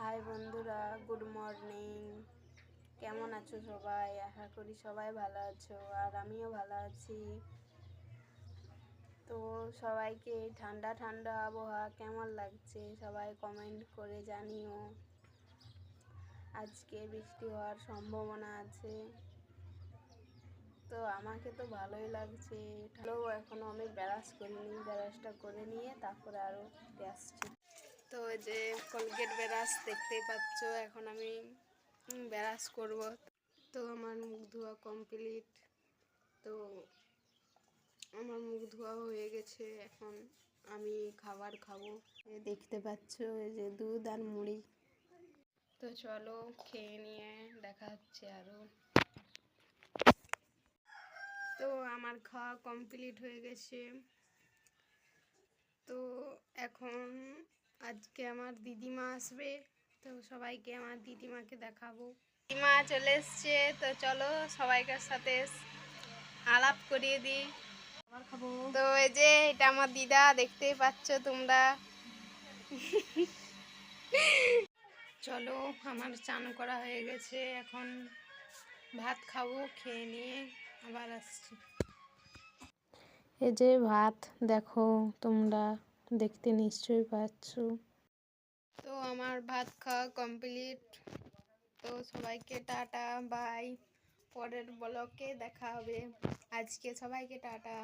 High বন্ধুরা, good morning. কেমন আছো সবাই? আশা করি সবাই ভালো আছো, আর আমিও ভালো আছি। তো সবাইকে ঠান্ডা ঠান্ডা আবহাওয়া কেমন লাগছে সবাই কমেন্ট করে জানিও। আজকে বৃষ্টি হওয়ার সম্ভাবনা আছে, তো আমাকে তো ভালোই লাগছে। এখনও আমি ব্রাশ করিনি, ব্রাশটা করে নিয়ে তারপরে আরও আসছি। তো যে কলগেট ব্রাশ দেখতেই পাচ্ছ, এখন আমি ব্রাশ করব। তো আমার মুখ ধোয়া কমপ্লিট। তো আমার মুখ ধোয়া হয়ে গেছে, এখন আমি খাবার খাবো। দেখতে পাচ্ছ এই যে দুধ আর মুড়ি। তো চলো খেয়ে নিয়ে দেখা হচ্ছে আরও। তো আমার খাওয়া কমপ্লিট হয়ে গেছে। তো এখন আজকে আমার দিদিমা আসবে, তো সবাইকে আমার দিদিমাকে দেখাবো। দিদিমা চলে এসছে, তো চলো সবাইকার সাথে আলাপ করিয়ে দিই। তো এই যে এটা আমার দিদা, দেখতেই পাচ্ছ তোমরা। চলো আমার চান করা হয়ে গেছে, এখন ভাত খাবো, খেয়ে নিয়ে আবার আসছি। এই যে ভাত দেখো তোমরা, দেখতে নিশ্চয়ই পাচ্ছ। তো আমার ভাত খাওয়া কমপ্লিট। তো সবাইকে টাটা বাই, পরের ব্লগে দেখা হবে। আজকে সবাইকে টাটা।